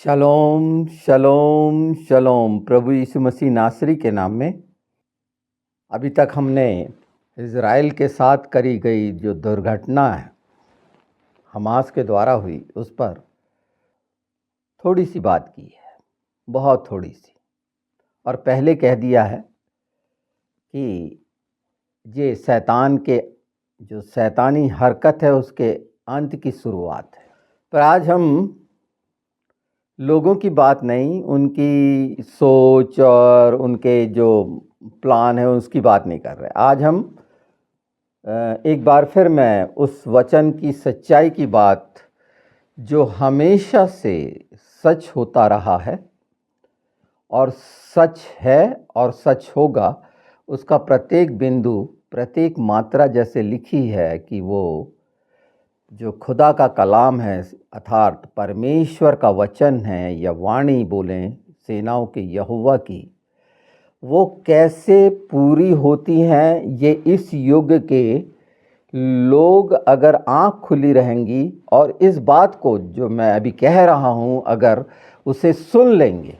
शलोम शलोम शलोम प्रभु यीशु मसीह नासरी के नाम में। अभी तक हमने इज़राइल के साथ करी गई जो दुर्घटना है हमास के द्वारा हुई उस पर थोड़ी सी बात की है, बहुत थोड़ी सी। और पहले कह दिया है कि ये शैतान के जो शैतानी हरकत है उसके अंत की शुरुआत है। पर आज हम लोगों की बात नहीं, उनकी सोच और उनके जो प्लान है उसकी बात नहीं कर रहे। आज हम एक बार फिर मैं उस वचन की सच्चाई की बात जो हमेशा से सच होता रहा है और सच है और सच होगा, उसका प्रत्येक बिंदु प्रत्येक मात्रा जैसे लिखी है कि वो जो खुदा का कलाम है अर्थात परमेश्वर का वचन है या वाणी बोलें सेनाओं के यहोवा की, वो कैसे पूरी होती हैं। ये इस युग के लोग अगर आँख खुली रहेंगी और इस बात को जो मैं अभी कह रहा हूँ अगर उसे सुन लेंगे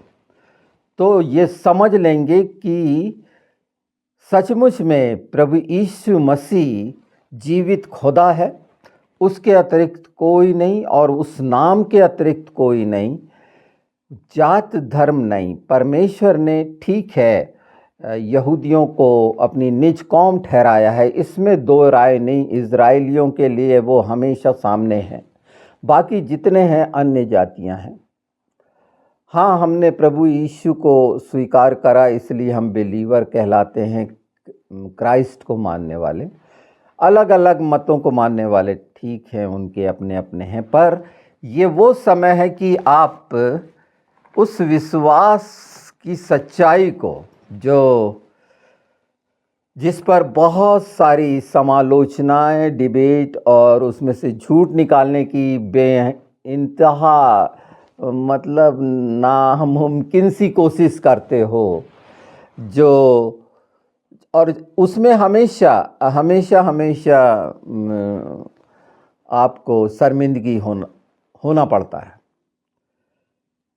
तो ये समझ लेंगे कि सचमुच में प्रभु यीशु मसीह जीवित खुदा है, उसके अतिरिक्त कोई नहीं और उस नाम के अतिरिक्त कोई नहीं, जात धर्म नहीं। परमेश्वर ने ठीक है यहूदियों को अपनी निज कौम ठहराया है, इसमें दो राय नहीं। इज़राइलियों के लिए वो हमेशा सामने है, बाकी जितने हैं अन्य जातियां हैं। हाँ, हमने प्रभु यीशु को स्वीकार करा इसलिए हम बिलीवर कहलाते हैं, क्राइस्ट को मानने वाले। अलग अलग मतों को मानने वाले ठीक हैं, उनके अपने अपने हैं। पर ये वो समय है कि आप उस विश्वास की सच्चाई को जो जिस पर बहुत सारी समालोचनाएं, डिबेट और उसमें से झूठ निकालने की बेइंतहा मतलब नामुमकिन सी कोशिश करते हो, जो और उसमें हमेशा हमेशा हमेशा आपको शर्मिंदगी होना पड़ता है।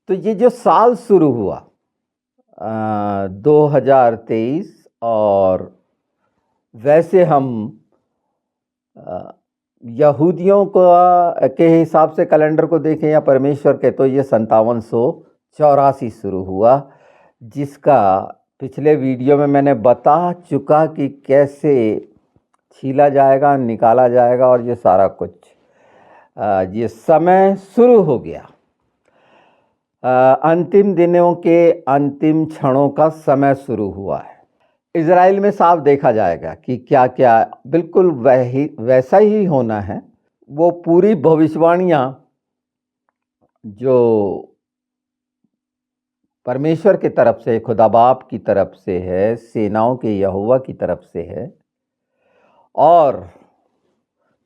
तो ये जो साल शुरू हुआ 2023 और वैसे हम यहूदियों के हिसाब से कैलेंडर को देखें या परमेश्वर के, तो ये 5784 शुरू हुआ, जिसका पिछले वीडियो में मैंने बता चुका कि कैसे छीला जाएगा, निकाला जाएगा और ये सारा कुछ। ये समय शुरू हो गया, अंतिम दिनों के अंतिम क्षणों का समय शुरू हुआ है। इज़राइल में साफ देखा जाएगा कि क्या क्या बिल्कुल वैसा ही होना है। वो पूरी भविष्यवाणियाँ जो परमेश्वर की तरफ से, खुदा बाप की तरफ से है, सेनाओं के यहोवा की तरफ से है और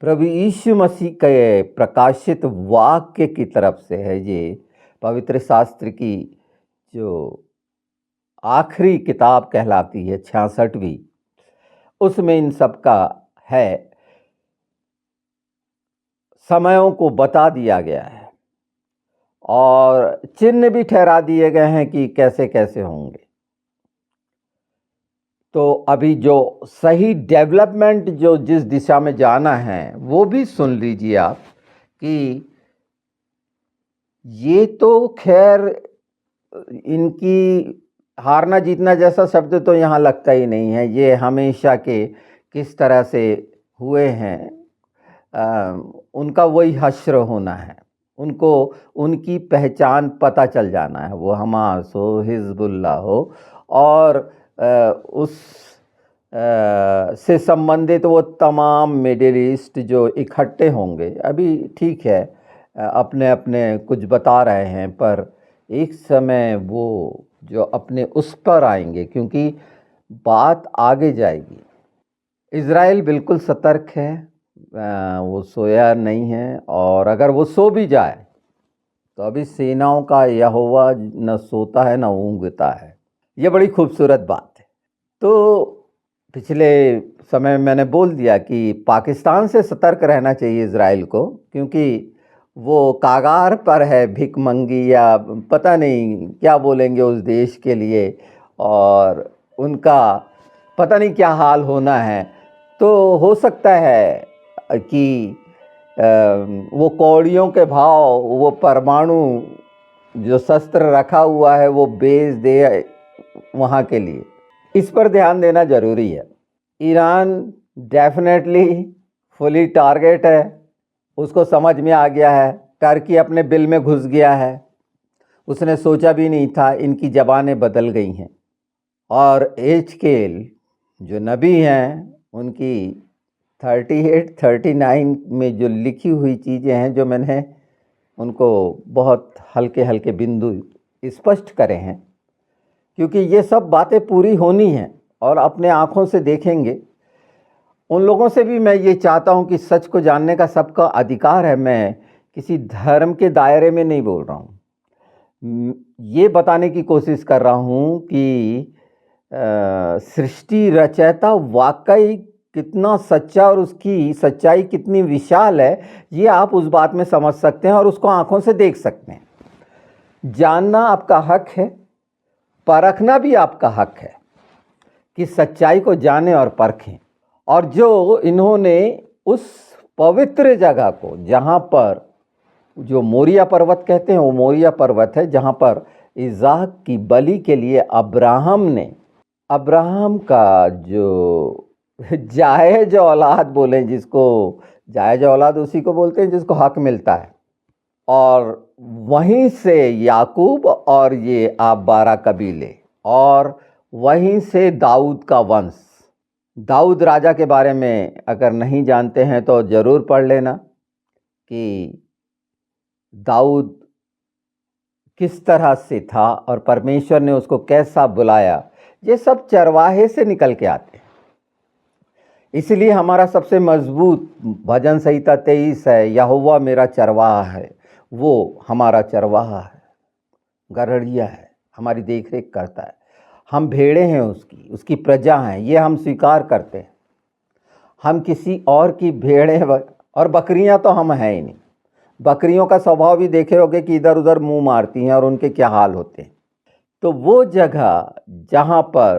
प्रभु यीशु मसीह के प्रकाशित वाक्य की तरफ से है। ये पवित्र शास्त्र की जो आखिरी किताब कहलाती है 66वीं, उसमें इन सब का है, समयों को बता दिया गया है और चिन्ह भी ठहरा दिए गए हैं कि कैसे कैसे होंगे। तो अभी जो सही डेवलपमेंट जो जिस दिशा में जाना है वो भी सुन लीजिए आप कि ये तो खैर इनकी हारना जीतना जैसा शब्द तो यहाँ लगता ही नहीं है। ये हमेशा के किस तरह से हुए हैं, उनका वही हश्र होना है, उनको उनकी पहचान पता चल जाना है। वो हमास हो, हिजबुल्लाह हो और उस से संबंधित वो तमाम मिडिल ईस्ट जो इकट्ठे होंगे। अभी ठीक है, अपने अपने कुछ बता रहे हैं, पर एक समय वो जो अपने उस पर आएंगे, क्योंकि बात आगे जाएगी। इज़राइल बिल्कुल सतर्क है, वो सोया नहीं है और अगर वो सो भी जाए तो अभी सेनाओं का यहोवा न सोता है न ऊँघता है। ये बड़ी खूबसूरत बात है। तो पिछले समय मैंने बोल दिया कि पाकिस्तान से सतर्क रहना चाहिए इज़राइल को, क्योंकि वो कागार पर है भिखमंगी, या पता नहीं क्या बोलेंगे उस देश के लिए, और उनका पता नहीं क्या हाल होना है। तो हो सकता है कि वो कौड़ियों के भाव, वो परमाणु जो शस्त्र रखा हुआ है वो बेच दे वहाँ के लिए। इस पर ध्यान देना ज़रूरी है। ईरान डेफिनेटली फुली टारगेट है, उसको समझ में आ गया है। टर्की अपने बिल में घुस गया है, उसने सोचा भी नहीं था। इनकी ज़बानें बदल गई हैं। और एजकेल जो नबी हैं, उनकी 38 39 में जो लिखी हुई चीज़ें हैं, जो मैंने उनको बहुत हल्के हल्के बिंदु स्पष्ट करे हैं, क्योंकि ये सब बातें पूरी होनी हैं और अपने आँखों से देखेंगे। उन लोगों से भी मैं ये चाहता हूँ कि सच को जानने का सबका अधिकार है। मैं किसी धर्म के दायरे में नहीं बोल रहा हूँ। ये बताने की कोशिश कर रहा हूँ कि सृष्टि रचयिता वाकई कितना सच्चा और उसकी सच्चाई कितनी विशाल है, ये आप उस बात में समझ सकते हैं और उसको आंखों से देख सकते हैं। जानना आपका हक है, परखना भी आपका हक है कि सच्चाई को जाने और परखें। और जो इन्होंने उस पवित्र जगह को, जहाँ पर जो मोरिया पर्वत कहते हैं, वो मोरिया पर्वत है जहाँ पर इज़ाक की बलि के लिए अब्राहम का जो जायज औलाद बोले, जिसको जायज औलाद उसी को बोलते हैं जिसको हक मिलता है, और वहीं से याकूब और ये आप 12 कबीले, और वहीं से दाऊद का वंश। दाऊद राजा के बारे में अगर नहीं जानते हैं तो ज़रूर पढ़ लेना कि दाऊद किस तरह से था और परमेश्वर ने उसको कैसा बुलाया। ये सब चरवाहे से निकल के आते हैं। इसलिए हमारा सबसे मजबूत भजन संहिता 23 है, यहोवा मेरा चरवाहा है। वो हमारा चरवाहा है, गड़हड़िया है, हमारी देख रेख करता है। हम भेड़े हैं उसकी, उसकी प्रजा हैं, ये हम स्वीकार करते हैं। हम किसी और की भेड़ें और बकरियां तो हम हैं ही नहीं। बकरियों का स्वभाव भी देखे होगे कि इधर उधर मुंह मारती हैं और उनके क्या हाल होते हैं। तो वो जगह जहाँ पर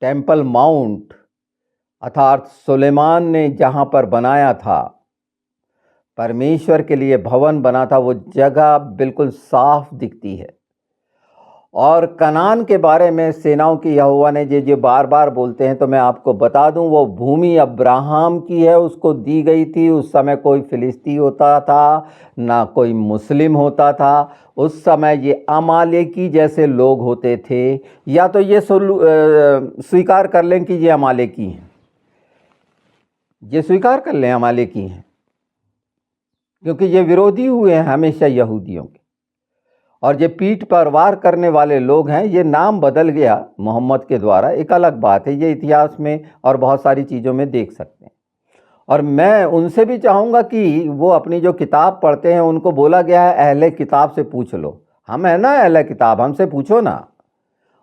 टेम्पल माउंट अर्थात सुलेमान ने जहाँ पर बनाया था, परमेश्वर के लिए भवन बना था, वो जगह बिल्कुल साफ दिखती है। और कनान के बारे में सेनाओं की यहोवा ने जो बार बार बोलते हैं, तो मैं आपको बता दूं, वो भूमि अब्राहम की है, उसको दी गई थी। उस समय कोई फिलिस्ती होता था ना कोई मुस्लिम होता था। उस समय ये अमालेकी जैसे लोग होते थे। या तो ये स्वीकार कर लें कि ये अमालेकी हैं, ये स्वीकार कर लें अमालेकी हैं, क्योंकि ये विरोधी हुए हैं हमेशा यहूदियों के। और ये पीठ पर वार करने वाले लोग हैं। ये नाम बदल गया मोहम्मद के द्वारा, एक अलग बात है, ये इतिहास में और बहुत सारी चीज़ों में देख सकते हैं। और मैं उनसे भी चाहूँगा कि वो अपनी जो किताब पढ़ते हैं, उनको बोला गया है अहले किताब से पूछ लो। हम है ना अहले किताब, हमसे पूछो ना।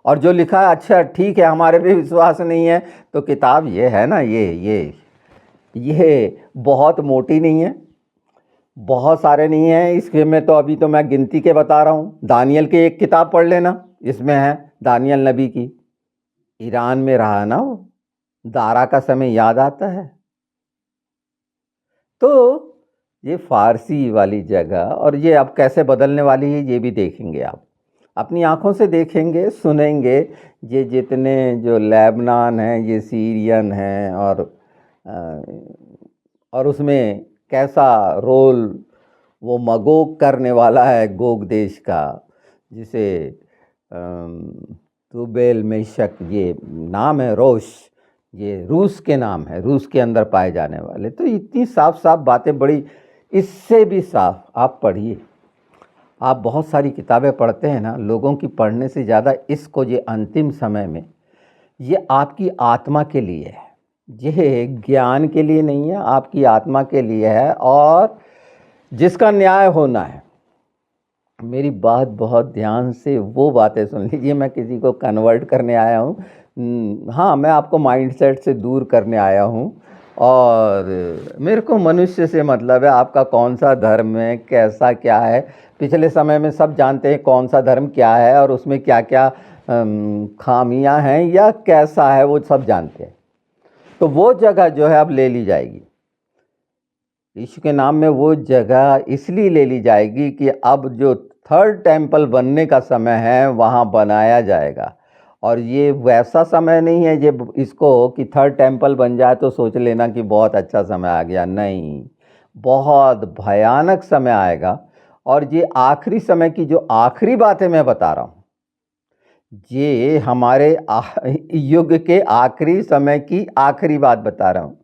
और जो लिखा है अच्छा ठीक है, हमारे भी विश्वास नहीं है, तो किताब ये है ना, ये बहुत मोटी नहीं है, बहुत सारे नहीं हैं इसके में। तो अभी तो मैं गिनती के बता रहा हूँ। दानियल की एक किताब पढ़ लेना, इसमें है दानियल नबी की। ईरान में रहा ना वो, दारा का समय याद आता है। तो ये फारसी वाली जगह, और ये अब कैसे बदलने वाली है ये भी देखेंगे। आप अपनी आंखों से देखेंगे, सुनेंगे। ये जितने जो लेबनान हैं, ये सीरियन हैं, और उसमें कैसा रोल वो मगोग करने वाला है, गोग देश का, जिसे तुबेल मेशक ये नाम है, रोश ये रूस के नाम है, रूस के अंदर पाए जाने वाले। तो इतनी साफ साफ बातें, बड़ी इससे भी साफ आप पढ़िए। आप बहुत सारी किताबें पढ़ते हैं ना, लोगों की पढ़ने से ज़्यादा इसको ये अंतिम समय में ये आपकी आत्मा के लिए है, ये ज्ञान के लिए नहीं है, आपकी आत्मा के लिए है, और जिसका न्याय होना है। मेरी बात बहुत ध्यान से वो बातें सुन लीजिए। मैं किसी को कन्वर्ट करने आया हूँ, हाँ, मैं आपको माइंडसेट से दूर करने आया हूँ। और मेरे को मनुष्य से मतलब है, आपका कौन सा धर्म है, कैसा क्या है। पिछले समय में सब जानते हैं कौन सा धर्म क्या है और उसमें क्या क्या खामियां हैं या कैसा है, वो सब जानते हैं। तो वो जगह जो है अब ले ली जाएगी यीशु के नाम में। वो जगह इसलिए ले ली जाएगी कि अब जो थर्ड टेम्पल बनने का समय है वहाँ बनाया जाएगा। और ये वैसा समय नहीं है जब इसको कि थर्ड टेम्पल बन जाए तो सोच लेना कि बहुत अच्छा समय आ गया। नहीं, बहुत भयानक समय आएगा। और ये आखिरी समय की जो आखिरी बातें मैं बता रहा हूँ, ये हमारे युग के आखिरी समय की आखिरी बात बता रहा हूँ।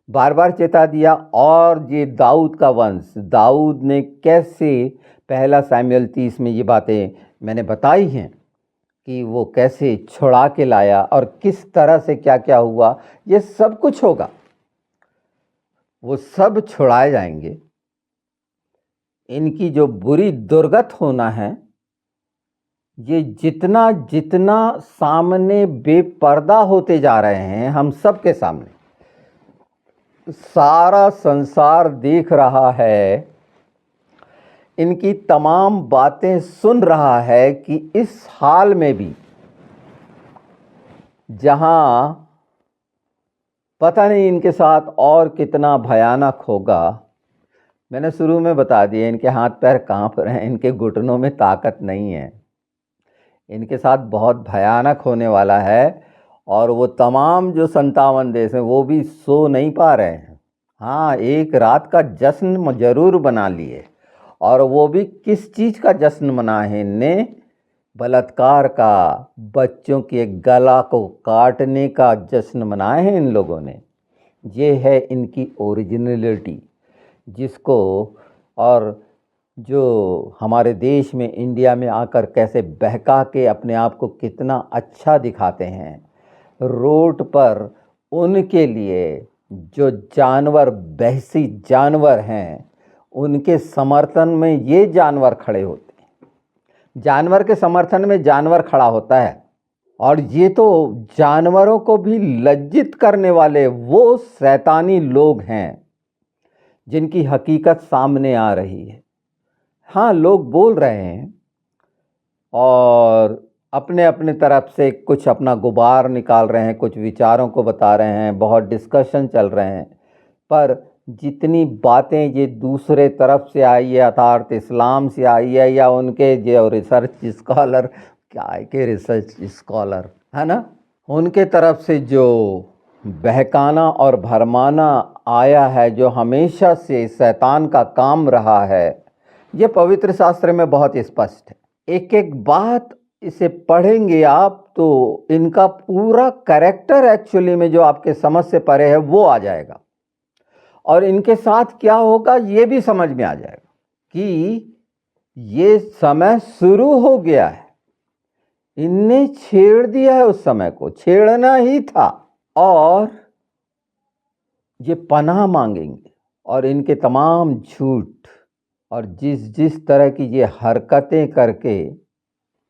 बार बार चेता दिया। और ये दाऊद का वंश, दाऊद ने कैसे, पहला सामुएल 30 में ये बातें मैंने बताई हैं कि वो कैसे छुड़ा के लाया और किस तरह से क्या क्या हुआ, ये सब कुछ होगा। वो सब छुड़ाए जाएंगे। इनकी जो बुरी दुर्गत होना है, ये जितना जितना सामने बेपर्दा होते जा रहे हैं, हम सब के सामने सारा संसार देख रहा है, इनकी तमाम बातें सुन रहा है कि इस हाल में भी जहां पता नहीं इनके साथ और कितना भयानक होगा। मैंने शुरू में बता दिया, इनके हाथ पैर कांप रहे हैं, इनके घुटनों में ताकत नहीं है। इनके साथ बहुत भयानक होने वाला है। और वो तमाम जो 57 देश हैं वो भी सो नहीं पा रहे हैं। हाँ, एक रात का जश्न जरूर बना लिए। और वो भी किस चीज़ का जश्न मना है इनने? बलात्कार का, बच्चों के गला को काटने का जश्न मनाए हैं इन लोगों ने। ये है इनकी ओरिजिनलिटी, जिसको और जो हमारे देश में, इंडिया में आकर कैसे बहका के अपने आप को कितना अच्छा दिखाते हैं। रोड पर उनके लिए जो जानवर, बहसी जानवर हैं, उनके समर्थन में ये जानवर खड़े होते हैं। जानवर के समर्थन में जानवर खड़ा होता है। और ये तो जानवरों को भी लज्जित करने वाले वो शैतानी लोग हैं जिनकी हकीकत सामने आ रही है। हाँ, लोग बोल रहे हैं और अपने अपने तरफ से कुछ अपना गुबार निकाल रहे हैं, कुछ विचारों को बता रहे हैं, बहुत डिस्कशन चल रहे हैं। पर जितनी बातें ये दूसरे तरफ से आई है, अर्थात इस्लाम से आई है, या उनके जो रिसर्च स्कॉलर, क्या है कि रिसर्च स्कॉलर है ना, उनके तरफ से जो बहकाना और भरमाना आया है, जो हमेशा से शैतान का काम रहा है, ये पवित्र शास्त्र में बहुत स्पष्ट है। एक एक बात इसे पढ़ेंगे आप तो इनका पूरा कैरेक्टर एक्चुअली में जो आपके समझ से परे है वो आ जाएगा। और इनके साथ क्या होगा ये भी समझ में आ जाएगा कि ये समय शुरू हो गया है। इनने छेड़ दिया है, उस समय को छेड़ना ही था। और ये पनाह मांगेंगे। और इनके तमाम झूठ और जिस जिस तरह की ये हरकतें करके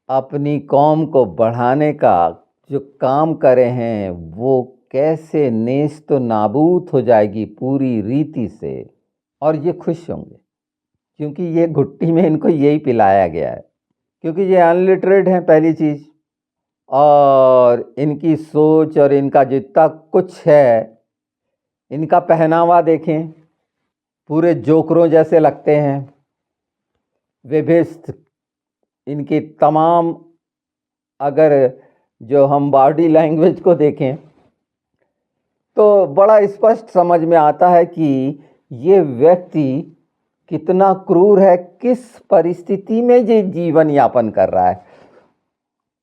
अपनी कौम को बढ़ाने का जो काम करे हैं, वो कैसे नेस्त नाबूद हो जाएगी पूरी रीति से। और ये खुश होंगे क्योंकि ये घुट्टी में इनको यही पिलाया गया है, क्योंकि ये अनलिटरेट हैं पहली चीज़। और इनकी सोच और इनका जितना कुछ है, इनका पहनावा देखें, पूरे जोकरों जैसे लगते हैं। विभिन्न इनकी तमाम, अगर जो हम बॉडी लैंग्वेज को देखें तो बड़ा स्पष्ट समझ में आता है कि ये व्यक्ति कितना क्रूर है, किस परिस्थिति में ये जीवन यापन कर रहा है।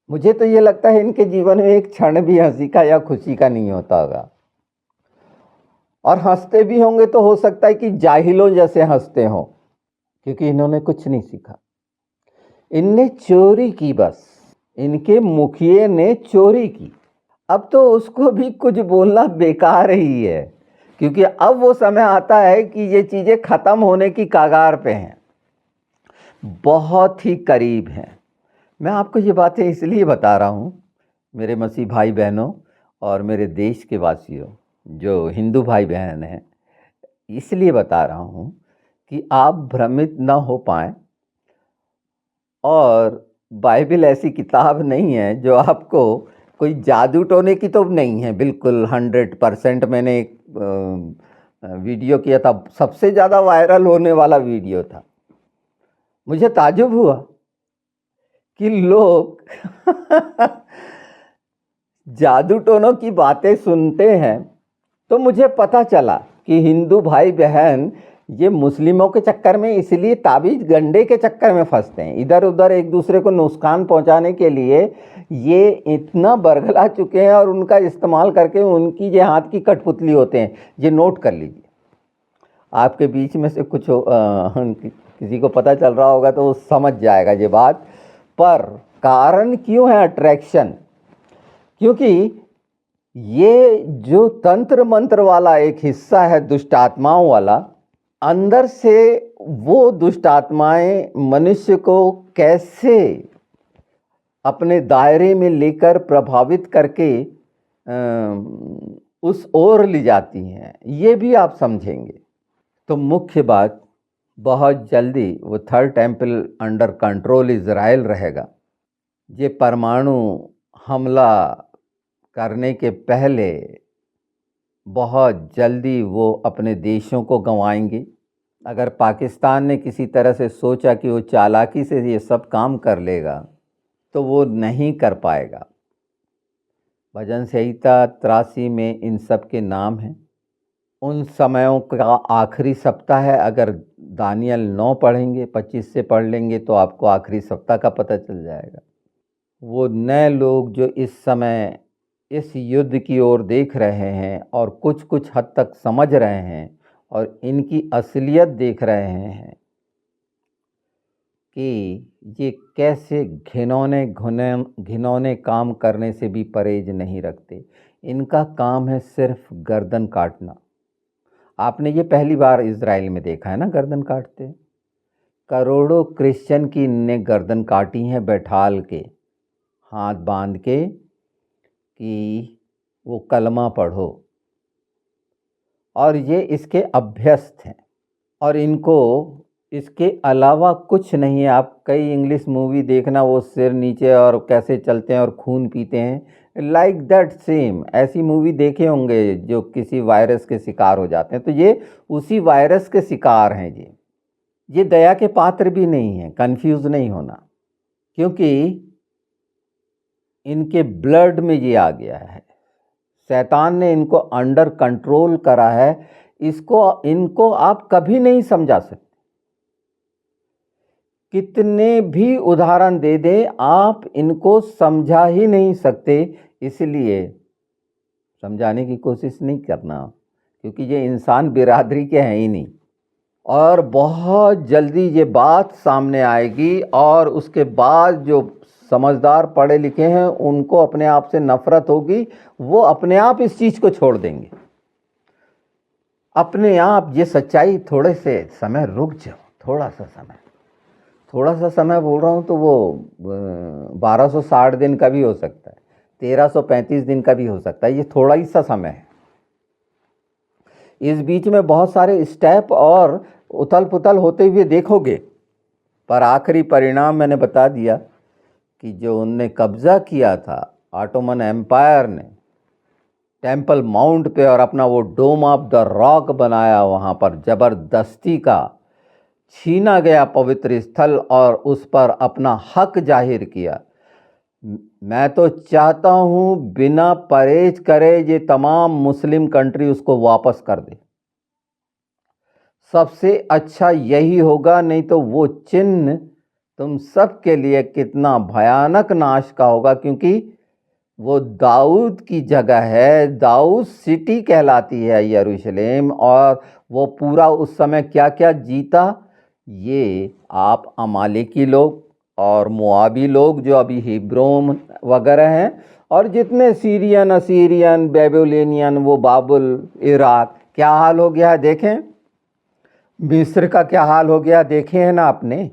मुझे तो ये लगता है इनके जीवन में एक क्षण भी हंसी का या खुशी का नहीं होता होगा। और हंसते भी होंगे तो हो सकता है कि जाहिलों जैसे हंसते हों, क्योंकि इन्होंने कुछ नहीं सीखा। इनने चोरी की, बस इनके मुखिए ने चोरी की। अब तो उसको भी कुछ बोलना बेकार ही है, क्योंकि अब वो समय आता है कि ये चीज़ें ख़त्म होने की कगार पे हैं, बहुत ही करीब हैं। मैं आपको ये बातें इसलिए बता रहा हूँ मेरे मसीह भाई बहनों और मेरे देश के वासियों, जो हिंदू भाई बहन हैं, इसलिए बता रहा हूँ कि आप भ्रमित ना हो पाएँ। और बाइबल ऐसी किताब नहीं है जो आपको कोई जादू टोने की तो नहीं है, बिल्कुल 100%। मैंने एक वीडियो किया था, सबसे ज़्यादा वायरल होने वाला वीडियो था। मुझे ताज्जुब हुआ कि लोग जादू टोनों की बातें सुनते हैं। तो मुझे पता चला कि हिंदू भाई बहन ये मुस्लिमों के चक्कर में, इसलिए ताबीज गंडे के चक्कर में फंसते हैं। इधर उधर एक दूसरे को नुकसान पहुंचाने के लिए ये इतना बरगला चुके हैं और उनका इस्तेमाल करके उनकी ये हाथ की कठपुतली होते हैं। ये नोट कर लीजिए, आपके बीच में से कुछ किसी को पता चल रहा होगा तो वो समझ जाएगा ये बात। पर कारण क्यों है अट्रैक्शन? क्योंकि ये जो तंत्र मंत्र वाला एक हिस्सा है दुष्ट आत्माओं वाला, अंदर से वो दुष्ट आत्माएं मनुष्य को कैसे अपने दायरे में लेकर प्रभावित करके उस ओर ले जाती हैं, ये भी आप समझेंगे। तो मुख्य बात, बहुत जल्दी वो third temple under control Israel रहेगा। ये परमाणु हमला करने के पहले बहुत जल्दी वो अपने देशों को गंवाएंगे। अगर पाकिस्तान ने किसी तरह से सोचा कि वो चालाकी से ये सब काम कर लेगा तो वो नहीं कर पाएगा। भजन संहिता 83 में इन सब के नाम हैं। उन समयों का आखिरी सप्ताह है। अगर दानियल 9 पढ़ेंगे, 25 से पढ़ लेंगे तो आपको आखिरी सप्ताह का पता चल जाएगा। वो नए लोग जो इस समय इस युद्ध की ओर देख रहे हैं और कुछ कुछ हद तक समझ रहे हैं और इनकी असलियत देख रहे हैं कि ये कैसे घिनौने काम करने से भी परहेज नहीं रखते। इनका काम है सिर्फ गर्दन काटना। आपने ये पहली बार इजराइल में देखा है ना, गर्दन काटते। करोड़ों क्रिश्चियन की इनने गर्दन काटी हैं बैठाल के, हाथ बांध के कि वो कलमा पढ़ो, और ये इसके अभ्यस्त हैं। और इनको इसके अलावा कुछ नहीं है। आप कई इंग्लिश मूवी देखना, वो सिर नीचे और कैसे चलते हैं और खून पीते हैं, लाइक दैट सेम ऐसी मूवी देखे होंगे जो किसी वायरस के शिकार हो जाते हैं। तो ये उसी वायरस के शिकार हैं। ये दया के पात्र भी नहीं हैं, कंफ्यूज नहीं होना, क्योंकि इनके ब्लड में ये आ गया है। शैतान ने इनको अंडर कंट्रोल करा है। इनको आप कभी नहीं समझा सकते। कितने भी उदाहरण दे दें, आप इनको समझा ही नहीं सकते। इसलिए समझाने की कोशिश नहीं करना, क्योंकि ये इंसान बिरादरी के हैं ही नहीं। और बहुत जल्दी ये बात सामने आएगी और उसके बाद जो समझदार पढ़े लिखे हैं उनको अपने आप से नफरत होगी। वो अपने आप इस चीज़ को छोड़ देंगे अपने आप। ये सच्चाई, थोड़े से समय रुक जाओ, थोड़ा सा समय बोल रहा हूँ तो वो 1260 दिन का भी हो सकता है, 1335 दिन का भी हो सकता है। ये थोड़ा ही सा समय है। इस बीच में बहुत सारे स्टेप और उथल पुथल होते हुए देखोगे, पर आखिरी परिणाम मैंने बता दिया कि जो उनने कब्जा किया था ऑटोमन एम्पायर ने टेम्पल माउंट पे और अपना वो डोम ऑफ द रॉक बनाया, वहाँ पर जबरदस्ती का छीना गया पवित्र स्थल और उस पर अपना हक जाहिर किया। मैं तो चाहता हूँ बिना परहेज करे ये तमाम मुस्लिम कंट्री उसको वापस कर दे। सबसे अच्छा यही होगा, नहीं तो वो चिन्ह तुम सब के लिए कितना भयानक नाश का होगा, क्योंकि वो दाऊद की जगह है। दाऊद सिटी कहलाती है यरूशलेम। और वो पूरा उस समय क्या क्या जीता, ये आप अमालेकी लोग और मुआबी लोग जो अभी हिब्रोन वगैरह हैं, और जितने सीरियन, असीरियन, बेबीलोनियन, वो बाबुल, इराक, क्या हाल हो गया है देखें। मिस्र का क्या हाल हो गया देखे हैं ना आपने।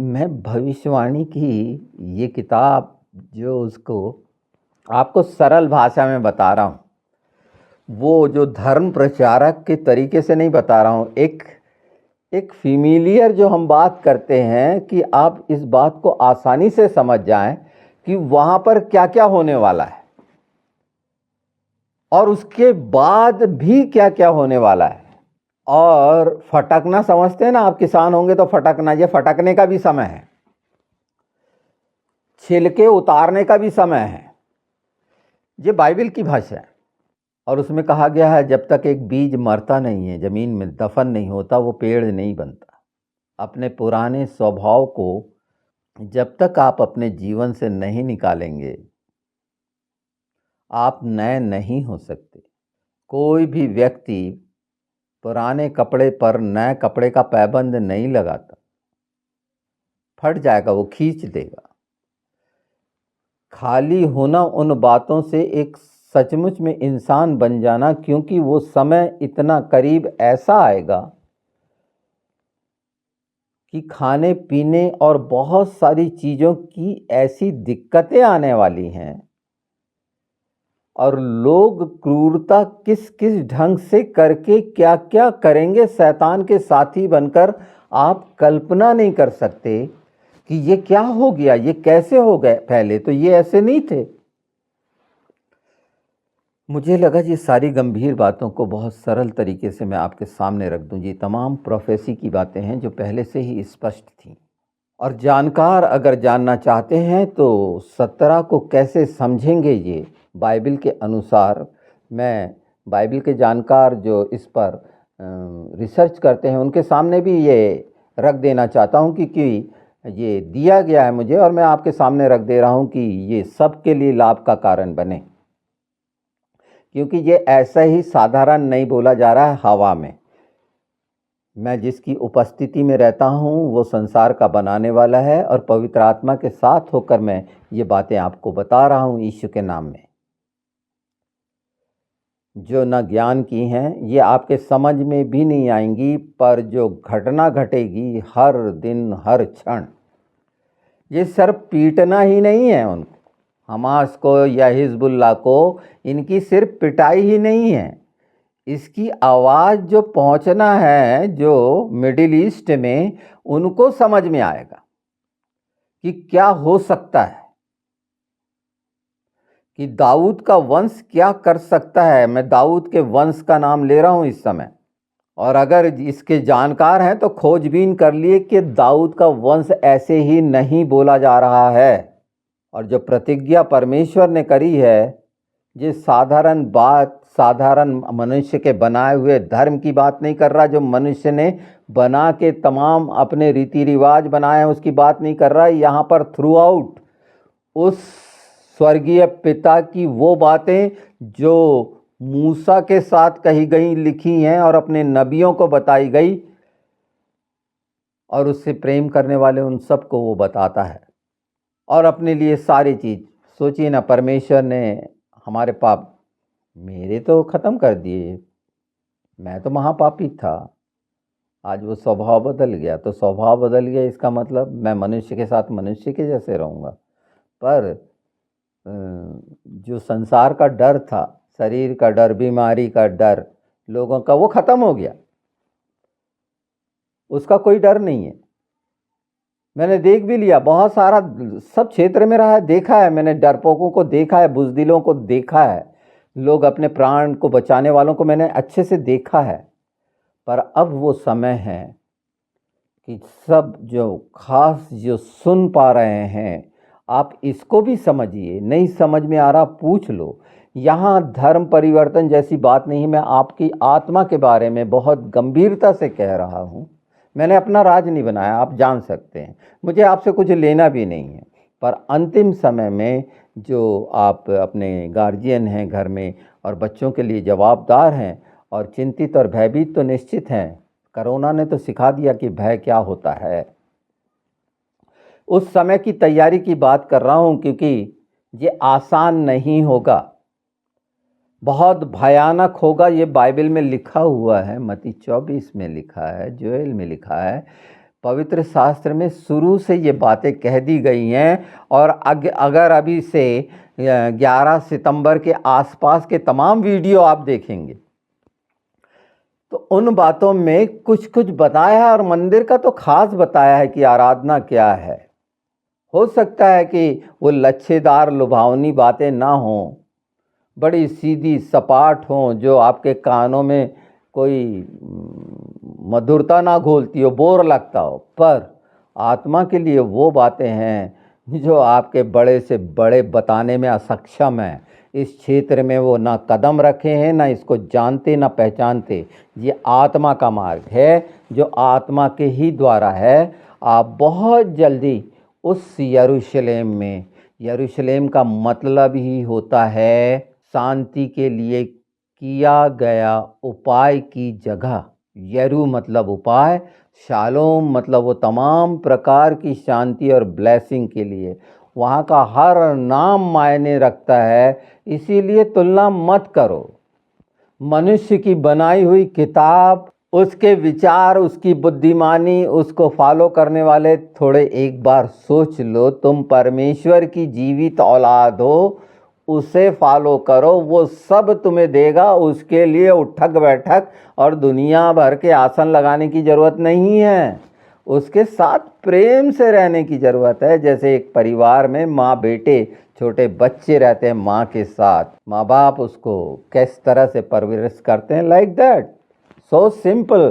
मैं भविष्यवाणी की ये किताब जो उसको आपको सरल भाषा में बता रहा हूँ, वो जो धर्म प्रचारक के तरीके से नहीं बता रहा हूँ, एक फैमिलियर जो हम बात करते हैं कि आप इस बात को आसानी से समझ जाएं कि वहाँ पर क्या क्या होने वाला है और उसके बाद भी क्या क्या होने वाला है। और फटकना समझते हैं ना, आप किसान होंगे तो फटकना, ये फटकने का भी समय है, छिलके उतारने का भी समय है। ये बाइबल की भाषा है और उसमें कहा गया है जब तक एक बीज मरता नहीं है, ज़मीन में दफन नहीं होता, वो पेड़ नहीं बनता। अपने पुराने स्वभाव को जब तक आप अपने जीवन से नहीं निकालेंगे, आप नए नहीं हो सकते। कोई भी व्यक्ति पुराने कपड़े पर नए कपड़े का पैबंद नहीं लगाता, फट जाएगा, वो खींच देगा। खाली होना उन बातों से एक सचमुच में इंसान बन जाना, क्योंकि वो समय इतना करीब ऐसा आएगा कि खाने पीने और बहुत सारी चीज़ों की ऐसी दिक्कतें आने वाली हैं और लोग क्रूरता किस किस ढंग से करके क्या क्या करेंगे शैतान के साथी बनकर, आप कल्पना नहीं कर सकते कि ये क्या हो गया, ये कैसे हो गए। पहले तो ये ऐसे नहीं थे। मुझे लगा ये सारी गंभीर बातों को बहुत सरल तरीके से मैं आपके सामने रख दूं। ये तमाम प्रोफेसी की बातें हैं जो पहले से ही स्पष्ट थीं, और जानकार अगर जानना चाहते हैं तो 17 को कैसे समझेंगे ये बाइबल के अनुसार, मैं बाइबल के जानकार जो इस पर रिसर्च करते हैं उनके सामने भी ये रख देना चाहता हूँ, क्योंकि ये दिया गया है मुझे और मैं आपके सामने रख दे रहा हूँ कि ये सबके लिए लाभ का कारण बने, क्योंकि ये ऐसा ही साधारण नहीं बोला जा रहा है हवा में। मैं जिसकी उपस्थिति में रहता हूँ वो संसार का बनाने वाला है और पवित्र आत्मा के साथ होकर मैं ये बातें आपको बता रहा हूँ यीशु के नाम में। जो न ज्ञान की हैं ये आपके समझ में भी नहीं आएंगी, पर जो घटना घटेगी हर दिन हर क्षण, ये सिर्फ पीटना ही नहीं है उनको, हमास को या हिजबुल्लाह को, इनकी सिर्फ पिटाई ही नहीं है, इसकी आवाज़ जो पहुंचना है जो मिडिल ईस्ट में, उनको समझ में आएगा कि क्या हो सकता है, कि दाऊद का वंश क्या कर सकता है। मैं दाऊद के वंश का नाम ले रहा हूं इस समय, और अगर इसके जानकार हैं तो खोजबीन कर लिए कि दाऊद का वंश ऐसे ही नहीं बोला जा रहा है। और जो प्रतिज्ञा परमेश्वर ने करी है, ये साधारण बात, साधारण मनुष्य के बनाए हुए धर्म की बात नहीं कर रहा, जो मनुष्य ने बना के तमाम अपने रीति रिवाज बनाए हैं उसकी बात नहीं कर रहा। यहाँ पर थ्रू आउट उस स्वर्गीय पिता की वो बातें जो मूसा के साथ कही गई, लिखी हैं और अपने नबियों को बताई गई, और उससे प्रेम करने वाले उन सबको वो बताता है। और अपने लिए सारी चीज़, सोचिए ना, परमेश्वर ने हमारे पाप मेरे तो ख़त्म कर दिए, मैं तो महापापी था, आज वो स्वभाव बदल गया। तो स्वभाव बदल गया इसका मतलब मैं मनुष्य के साथ मनुष्य के जैसे रहूँगा, पर जो संसार का डर था, शरीर का डर, बीमारी का डर लोगों का, वो ख़त्म हो गया, उसका कोई डर नहीं है। मैंने देख भी लिया, बहुत सारा सब क्षेत्र में रहा है, देखा है मैंने, डरपोकों को देखा है, बुज़दिलों को देखा है, लोग अपने प्राण को बचाने वालों को मैंने अच्छे से देखा है। पर अब वो समय है कि सब जो खास जो सुन पा रहे हैं, आप इसको भी समझिए। नहीं समझ में आ रहा पूछ लो। यहाँ धर्म परिवर्तन जैसी बात नहीं है, मैं आपकी आत्मा के बारे में बहुत गंभीरता से कह रहा हूँ। मैंने अपना राज नहीं बनाया, आप जान सकते हैं, मुझे आपसे कुछ लेना भी नहीं है। पर अंतिम समय में जो आप अपने गार्जियन हैं घर में और बच्चों के लिए जवाबदार हैं और चिंतित और भयभीत तो निश्चित हैं, कोरोना ने तो सिखा दिया कि भय क्या होता है। उस समय की तैयारी की बात कर रहा हूँ, क्योंकि ये आसान नहीं होगा, बहुत भयानक होगा। ये बाइबल में लिखा हुआ है, मत्ती 24 में लिखा है, जोएल में लिखा है, पवित्र शास्त्र में शुरू से ये बातें कह दी गई हैं। और अगर अभी से 11 सितंबर के आसपास के तमाम वीडियो आप देखेंगे तो उन बातों में कुछ कुछ बताया है और मंदिर का तो खास बताया है कि आराधना क्या है। हो सकता है कि वो लच्छेदार लुभावनी बातें ना हों, बड़ी सीधी सपाट हों जो आपके कानों में कोई मधुरता ना घोलती हो, बोर लगता हो, पर आत्मा के लिए वो बातें हैं जो आपके बड़े से बड़े बताने में असक्षम हैं। इस क्षेत्र में वो ना कदम रखे हैं, ना इसको जानते ना पहचानते। ये आत्मा का मार्ग है जो आत्मा के ही द्वारा है। आप बहुत जल्दी उस यरूशलेम में, यरूशलेम का मतलब ही होता है शांति के लिए किया गया उपाय की जगह। यरू मतलब उपाय, शालोम मतलब वो तमाम प्रकार की शांति और ब्लेसिंग के लिए। वहाँ का हर नाम मायने रखता है, इसीलिए तुलना मत करो। मनुष्य की बनाई हुई किताब, उसके विचार, उसकी बुद्धिमानी, उसको फॉलो करने वाले थोड़े एक बार सोच लो, तुम परमेश्वर की जीवित औलाद हो, उसे फॉलो करो, वो सब तुम्हें देगा। उसके लिए उठक बैठक और दुनिया भर के आसन लगाने की ज़रूरत नहीं है, उसके साथ प्रेम से रहने की ज़रूरत है। जैसे एक परिवार में माँ बेटे, छोटे बच्चे रहते हैं माँ के साथ, माँ बाप उसको किस तरह से परवरिश करते हैं, लाइक दैट, सो सिंपल।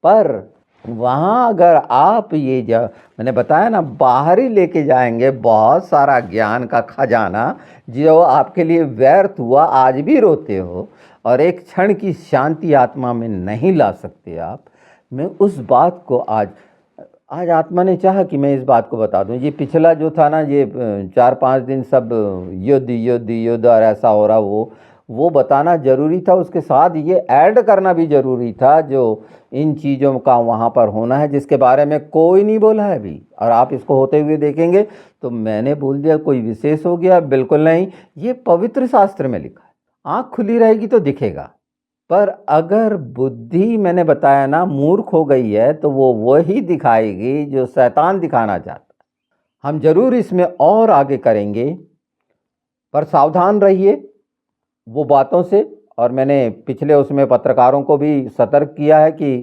पर वहाँ अगर आप ये जो मैंने बताया ना, बाहरी लेके जाएंगे बहुत सारा ज्ञान का खजाना जो आपके लिए व्यर्थ हुआ, आज भी रोते हो और एक क्षण की शांति आत्मा में नहीं ला सकते आप। मैं उस बात को आज आत्मा ने चाहा कि मैं इस बात को बता दूं। ये पिछला जो था ना, ये 4-5 दिन सब युद्ध युद्ध युद्ध और ऐसा हो रहा, वो बताना ज़रूरी था। उसके साथ ये ऐड करना भी ज़रूरी था जो इन चीज़ों का वहाँ पर होना है, जिसके बारे में कोई नहीं बोला है अभी। और आप इसको होते हुए देखेंगे तो मैंने बोल दिया कोई विशेष हो गया, बिल्कुल नहीं। ये पवित्र शास्त्र में लिखा है, आँख खुली रहेगी तो दिखेगा। पर अगर बुद्धि, मैंने बताया ना, मूर्ख हो गई है तो वो वही दिखाएगी जो शैतान दिखाना चाहता है। हम जरूर इसमें और आगे करेंगे, पर सावधान रहिए वो बातों से। और मैंने पिछले उसमें पत्रकारों को भी सतर्क किया है कि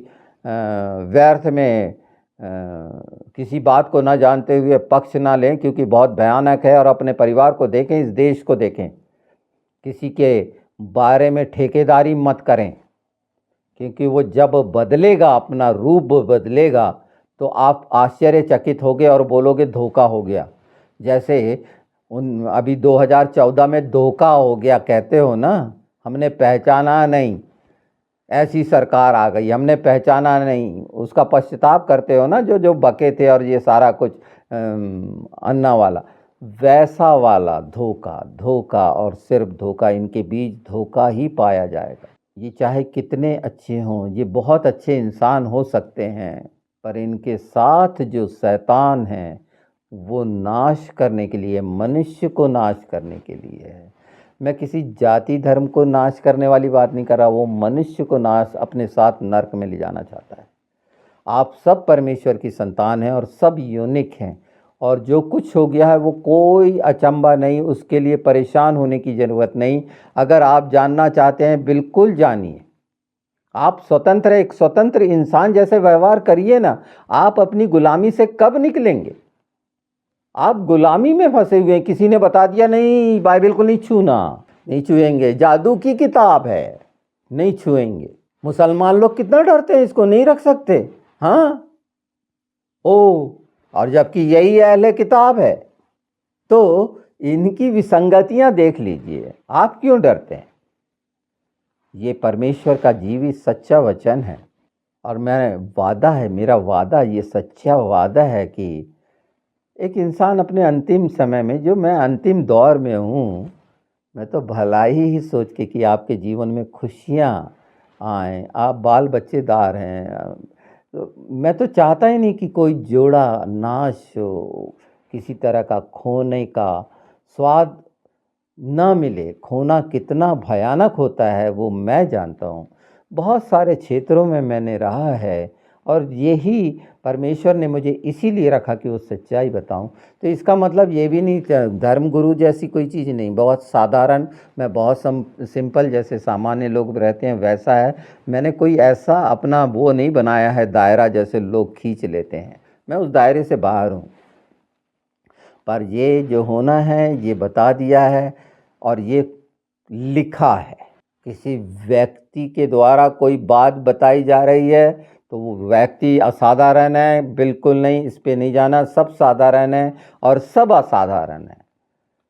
व्यर्थ में किसी बात को ना जानते हुए पक्ष ना लें, क्योंकि बहुत भयानक है। और अपने परिवार को देखें, इस देश को देखें, किसी के बारे में ठेकेदारी मत करें, क्योंकि वो जब बदलेगा, अपना रूप बदलेगा, तो आप आश्चर्यचकित होगे और बोलोगे धोखा हो गया। जैसे अभी 2014 में धोखा हो गया कहते हो ना, हमने पहचाना नहीं, ऐसी सरकार आ गई, हमने पहचाना नहीं, उसका पश्चाताप करते हो ना, जो बके थे और ये सारा कुछ अन्ना वाला, वैसा वाला धोखा। धोखा और सिर्फ धोखा, इनके बीच धोखा ही पाया जाएगा। ये चाहे कितने अच्छे हों, ये बहुत अच्छे इंसान हो सकते हैं, पर इनके साथ जो शैतान है वो नाश करने के लिए, मनुष्य को नाश करने के लिए है। मैं किसी जाति धर्म को नाश करने वाली बात नहीं कर रहा, वो मनुष्य को नाश, अपने साथ नरक में ले जाना चाहता है। आप सब परमेश्वर की संतान हैं और सब यूनिक हैं, और जो कुछ हो गया है वो कोई अचंभा नहीं, उसके लिए परेशान होने की ज़रूरत नहीं। अगर आप जानना चाहते हैं, बिल्कुल जानिए। आप स्वतंत्र, एक स्वतंत्र इंसान जैसे व्यवहार करिए ना। आप अपनी गुलामी से कब निकलेंगे? आप गुलामी में फंसे हुए हैं। किसी ने बता दिया नहीं बाइबल को नहीं छूना, नहीं छुएंगे, जादू की किताब है, नहीं छुएंगे। मुसलमान लोग कितना डरते हैं, इसको नहीं रख सकते। हाँ, ओ, और जबकि यही अहले किताब है। तो इनकी विसंगतियां देख लीजिए, आप क्यों डरते हैं? ये परमेश्वर का जीवित सच्चा वचन है, और मैं वादा है, मेरा वादा, ये सच्चा वादा है कि एक इंसान अपने अंतिम समय में, जो मैं अंतिम दौर में हूँ, मैं तो भलाई ही सोच के कि आपके जीवन में खुशियाँ आएँ, आप बाल बच्चेदार हैं। तो मैं तो चाहता ही नहीं कि कोई जोड़ा नाश हो, किसी तरह का खोने का स्वाद ना मिले। खोना कितना भयानक होता है वो मैं जानता हूँ। बहुत सारे क्षेत्रों में मैंने रहा है, और यही परमेश्वर ने मुझे इसीलिए रखा कि वो सच्चाई बताऊं। तो इसका मतलब ये भी नहीं धर्म गुरु जैसी कोई चीज़ नहीं, बहुत साधारण, मैं बहुत सिंपल जैसे सामान्य लोग रहते हैं वैसा है। मैंने कोई ऐसा अपना वो नहीं बनाया है दायरा जैसे लोग खींच लेते हैं, मैं उस दायरे से बाहर हूँ। पर ये जो होना है ये बता दिया है और ये लिखा है। किसी व्यक्ति के द्वारा कोई बात बताई जा रही है तो वो व्यक्ति असाधारण है, बिल्कुल नहीं, इस पे नहीं जाना। सब साधारण है और सब असाधारण है।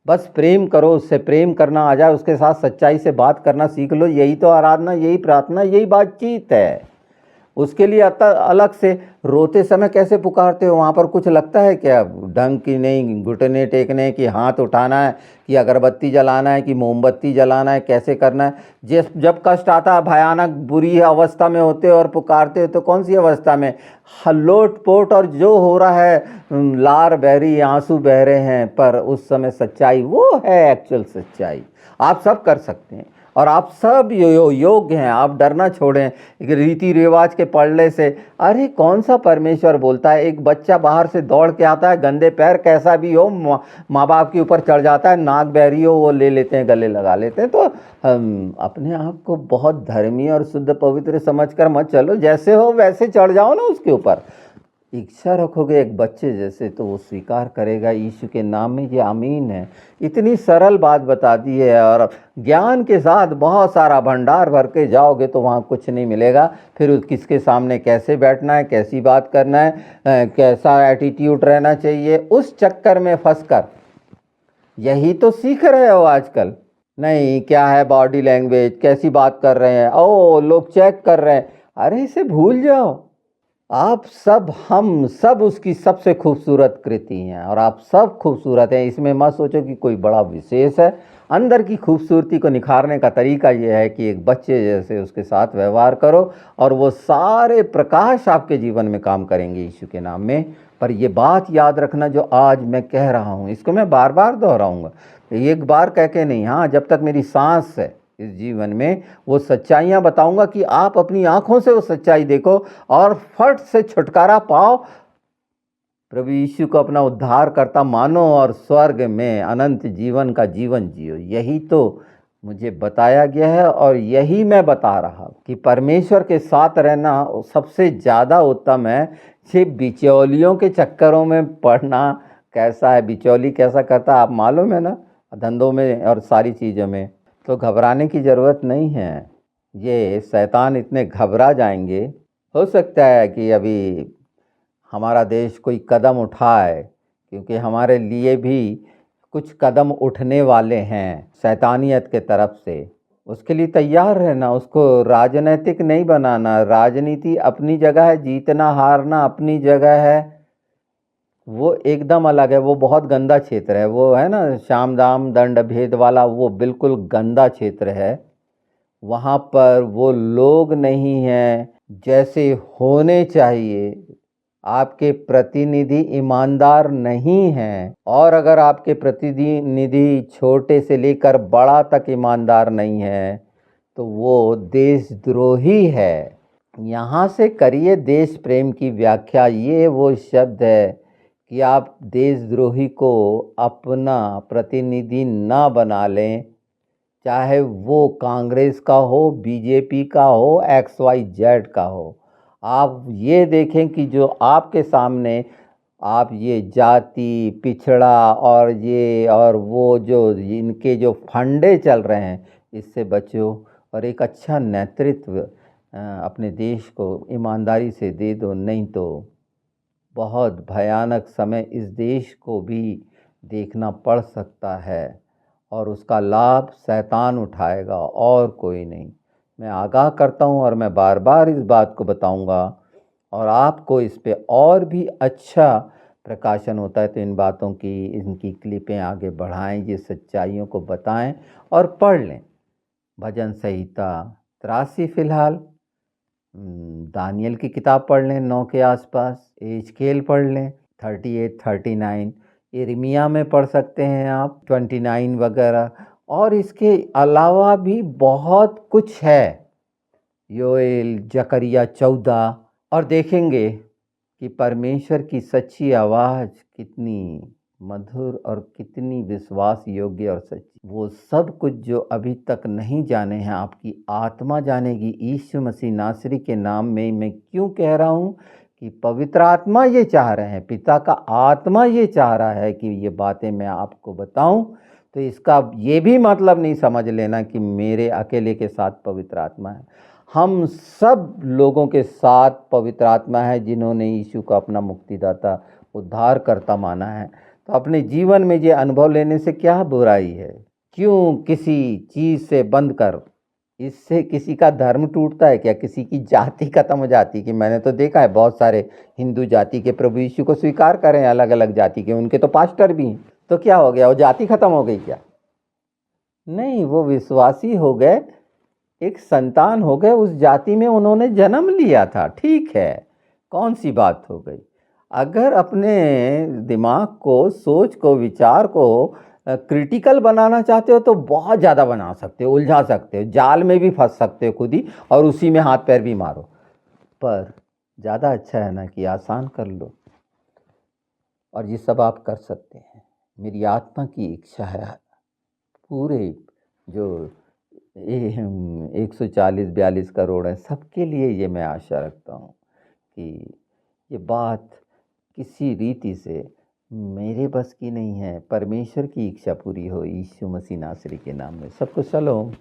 बस प्रेम करो, उससे प्रेम करना आ जाए, उसके साथ सच्चाई से बात करना सीख लो। यही तो आराधना, यही प्रार्थना, यही बातचीत है। उसके लिए अलग से रोते समय कैसे पुकारते हो, वहाँ पर कुछ लगता है क्या ढंग की? नहीं, घुटने टेकने की, हाथ उठाना है कि अगरबत्ती जलाना है कि मोमबत्ती जलाना है, कैसे करना है? जब कष्ट आता है, भयानक बुरी अवस्था में होते हो और पुकारते हो, तो कौन सी अवस्था में? लोट पोट और जो हो रहा है, लार बह रही, आंसू बह रहे हैं, पर उस समय सच्चाई वो है एक्चुअल सच्चाई। आप सब कर सकते हैं और आप सब योग्य हैं। आप डरना छोड़ें रीति रिवाज के पढ़ने से। अरे कौन सा परमेश्वर बोलता है? एक बच्चा बाहर से दौड़ के आता है, गंदे पैर कैसा भी हो, माँ बाप के ऊपर चढ़ जाता है, नाक बहरी हो वो ले लेते हैं, गले लगा लेते हैं। तो हम अपने आप को बहुत धर्मी और शुद्ध पवित्र समझकर मत चलो, जैसे हो वैसे चढ़ जाओ ना उसके ऊपर। इच्छा रखोगे एक बच्चे जैसे तो वो स्वीकार करेगा यीशु के नाम में, ये आमीन है। इतनी सरल बात बता दी है और ज्ञान के साथ बहुत सारा भंडार भर के जाओगे तो वहाँ कुछ नहीं मिलेगा। फिर किसके सामने कैसे बैठना है, कैसी बात करना है, कैसा एटीट्यूड रहना चाहिए, उस चक्कर में फंसकर यही तो सीख रहे हो आजकल। नहीं, क्या है बॉडी लैंग्वेज, कैसी बात कर रहे हैं, ओ लोग चेक कर रहे हैं। अरे इसे भूल जाओ। आप सब, हम सब उसकी सबसे खूबसूरत कृति हैं और आप सब खूबसूरत हैं। इसमें मत सोचो कि कोई बड़ा विशेष है। अंदर की खूबसूरती को निखारने का तरीका यह है कि एक बच्चे जैसे उसके साथ व्यवहार करो और वो सारे प्रकाश आपके जीवन में काम करेंगे यीशु के नाम में। पर ये बात याद रखना जो आज मैं कह रहा हूँ, इसको मैं बार बार दोहराऊंगा, एक बार कह के नहीं, हाँ, जब तक मेरी सांस है इस जीवन में वो सच्चाइयाँ बताऊंगा कि आप अपनी आंखों से वो सच्चाई देखो और फट से छुटकारा पाओ। प्रभु यीशु को अपना उद्धार करता मानो और स्वर्ग में अनंत जीवन का जीवन जियो। यही तो मुझे बताया गया है और यही मैं बता रहा हूँ कि परमेश्वर के साथ रहना सबसे ज़्यादा उत्तम है। सिर्फ बिचौलियों के चक्करों में पड़ना कैसा है, बिचौली कैसा करता है आप मालूम है ना, धंधों में और सारी चीज़ों में। तो घबराने की ज़रूरत नहीं है। ये शैतान इतने घबरा जाएंगे, हो सकता है कि अभी हमारा देश कोई कदम उठाए, क्योंकि हमारे लिए भी कुछ कदम उठने वाले हैं शैतानियत के तरफ से। उसके लिए तैयार रहना, उसको राजनीतिक नहीं बनाना। राजनीति अपनी जगह है, जीतना हारना अपनी जगह है, वो एकदम अलग है। वो बहुत गंदा क्षेत्र है, वो है ना शाम दाम दंड भेद वाला, वो बिल्कुल गंदा क्षेत्र है। वहाँ पर वो लोग नहीं हैं जैसे होने चाहिए। आपके प्रतिनिधि ईमानदार नहीं हैं, और अगर आपके प्रतिनिधि छोटे से लेकर बड़ा तक ईमानदार नहीं है तो वो देशद्रोही है। यहाँ से करिए देश प्रेम की व्याख्या। ये वो शब्द है कि आप देशद्रोही को अपना प्रतिनिधि ना बना लें, चाहे वो कांग्रेस का हो, बीजेपी का हो, XYZ का हो। आप ये देखें कि जो आपके सामने आप ये जाति पिछड़ा और ये और वो जो इनके जो फंडे चल रहे हैं, इससे बचो और एक अच्छा नेतृत्व अपने देश को ईमानदारी से दे दो। नहीं तो बहुत भयानक समय इस देश को भी देखना पड़ सकता है और उसका लाभ शैतान उठाएगा और कोई नहीं। मैं आगाह करता हूँ और मैं बार बार इस बात को बताऊँगा और आपको इस पे और भी अच्छा प्रकाशन होता है तो इन बातों की, इनकी क्लिपें आगे बढ़ाएं, ये सच्चाइयों को बताएं और पढ़ लें। भजन संहिता 83 फिलहाल, दानियल की किताब पढ़ लें 9 के आसपास, एजकेल पढ़ लें 38 39, यिर्मयाह में पढ़ सकते हैं आप 29 वगैरह, और इसके अलावा भी बहुत कुछ है। योएल, जकरिया 14, और देखेंगे कि परमेश्वर की सच्ची आवाज़ कितनी मधुर और कितनी विश्वास योग्य और सच्ची। वो सब कुछ जो अभी तक नहीं जाने हैं आपकी आत्मा जानेगी। यीशु मसीह नासरी के नाम में मैं क्यों कह रहा हूँ कि पवित्र आत्मा ये चाह रहे हैं, पिता का आत्मा ये चाह रहा है कि ये बातें मैं आपको बताऊं। तो इसका ये भी मतलब नहीं समझ लेना कि मेरे अकेले के साथ पवित्र आत्मा है। हम सब लोगों के साथ पवित्र आत्मा है जिन्होंने यीशु को अपना मुक्तिदाता उद्धारकर्ता माना है। तो अपने जीवन में ये अनुभव लेने से क्या बुराई है? क्यों किसी चीज़ से बंद कर, इससे किसी का धर्म टूटता है क्या? किसी की जाति खत्म हो जाती है? कि मैंने तो देखा है बहुत सारे हिंदू जाति के प्रभु यीशु को स्वीकार करें, अलग अलग जाति के, उनके तो पास्टर भी हैं। तो क्या हो गया, वो जाति खत्म हो गई क्या? नहीं, वो विश्वासी हो गए, एक संतान हो गए, उस जाति में उन्होंने जन्म लिया था, ठीक है, कौन सी बात हो गई। अगर अपने दिमाग को, सोच को, विचार को क्रिटिकल बनाना चाहते हो तो बहुत ज़्यादा बना सकते हो, उलझा सकते हो, जाल में भी फंस सकते हो खुद ही, और उसी में हाथ पैर भी मारो। पर ज़्यादा अच्छा है ना कि आसान कर लो, और ये सब आप कर सकते हैं। मेरी आत्मा की इच्छा है पूरे जो 140-42 करोड़ है सबके लिए ये मैं आशा रखता हूँ कि ये बात किसी रीति से मेरे बस की नहीं है, परमेश्वर की इच्छा पूरी हो। यीशु मसीह नासरी के नाम में सबको सलाम।